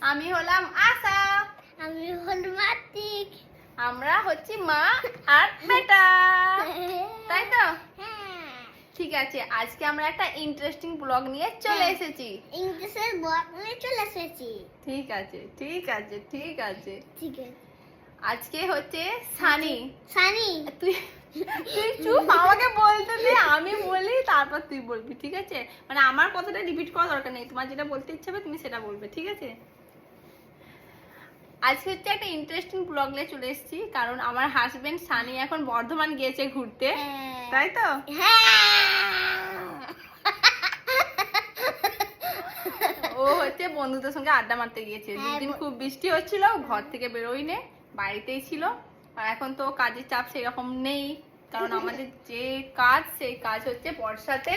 আমি হলাম আশা। আমি হলাম আতিক। আমরা হচ্ছি মা আর বেটা, তাই তো? ঠিক আছে, আজকে আমরা একটা ইন্টারেস্টিং ব্লগ নিয়ে চলে এসেছি। ইংলিশের ব্লগ নিয়ে চলে এসেছি। ঠিক আছে ঠিক আছে ঠিক আছে ঠিক আছে। আজকে হচ্ছে সানি। সানি তুই তুই চুপ, আমাকে বলতে দে, আমি বলি তারপর তুই বলবি, ঠিক আছে? মানে আমার কথাটা রিপিট করা দরকার নেই, তোমার যেটা বলতে ইচ্ছে হবে তুমি সেটা বলবে, ঠিক আছে? আজকে হচ্ছে একটা ইন্টারেস্টিং ব্লগ নিয়ে চলে এসেছি, কারণ আমার হাজবেন্ড সানি এখন বর্ধমান গিয়েছে ঘুরতে, তাই তো? ও হচ্ছে বন্ধুদের সঙ্গে আড্ডা মারতে গিয়েছে। দুদিন খুব বৃষ্টি হচ্ছিল, ঘর থেকে বেরোয়নি, বাড়িতেই ছিল। আর এখন তো কাজের চাপ সেরকম নেই, কারণ আমাদের যে কাজ সেই কাজ হচ্ছে বর্ষাতে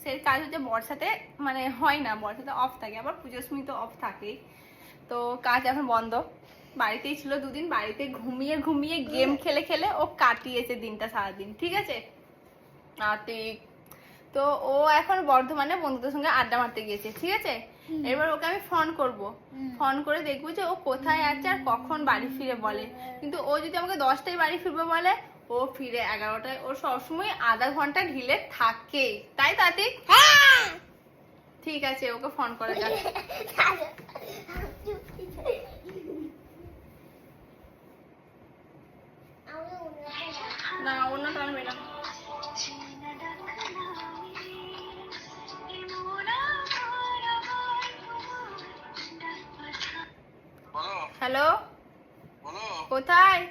সেই কাজ হচ্ছে বর্ষাতে, মানে হয় না, বর্ষাতে অফ থাকে, আবার পুজোর সময় তো অফ থাকেই। তো কাজ এখন বন্ধ, বাড়িতেই ছিল দুদিন, বাড়িতে ঘুমিয়ে ঘুমিয়ে গেম খেলে খেলে ও কাটিয়েছে দিনটা সারাদিন, ঠিক আছে? আতিক তো ও এখন বর্ধমানে বন্ধুদের সঙ্গে আড্ডা মারতে গিয়েছে, ঠিক আছে? এবার ওকে আমি ফোন করব, ফোন করে দেখবো যে ও কোথায় আছে আর কখন বাড়ি ফিরে বলে। কিন্তু ও যদি আমাকে 10টায় বাড়ি ফিরবে বলে, ও ফিরে 11টায়। ওর সবসময় আধা ঘন্টা ঢিলে থাকে, তাই তো আতিক? ঠিক আছে, ওকে ফোন করা যাক। না, অন্য টানবে না। হ্যালো, কোথায়?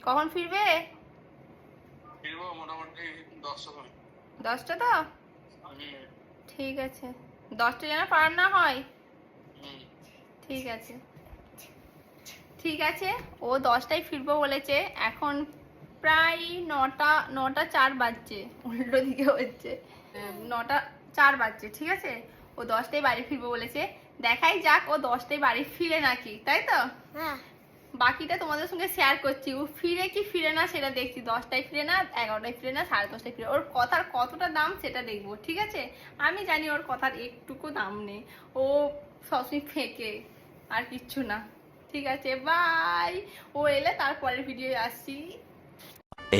কখন ফিরবে? 10টা তো? ঠিক আছে, 10টা যেন পার না হয়। ঠিক আছে ঠিক আছে, ও 10টায় ফিরবো বলেছে। এখন প্রায় 9টা 4 বাজছে, উল্টো দিকে হচ্ছে, 9টা 4 বাজছে, ঠিক আছে? ও 10টায় বাড়ি ফিরবো বলেছে। দেখাই যাক ও 10টায় বাড়ি ফিরে নাকি, তাই তো? বাকিটা তোমাদের সঙ্গে শেয়ার করছি, ও ফিরে কি ফিরে না সেটা দেখছি। 10টায় ফিরে না, 11টায় ফিরে না, 10:30টায় ফিরে। ওর কথার কতটা দাম সেটা দেখবো, ঠিক আছে? আমি জানি ওর কথার একটুকু দাম নেই, ও সবসময় ফেঁকে, আর কিচ্ছু না। ঠিক আছে, বাই। ও এলে তারপরের ভিডিও আসছি।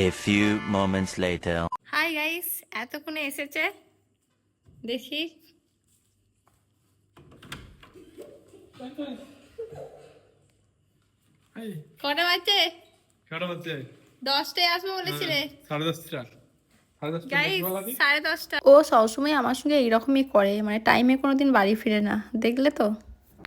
A few moments later. Hi guys, এতক্ষণে এসেছে, দেখি। কটা বাজছে? 10টায় আসবো বলেছিলে। 10:30। ও সবসময় আমার সঙ্গে এইরকমই করে, মানে টাইমে কোনোদিন বাড়ি ফিরে না, দেখলে তো?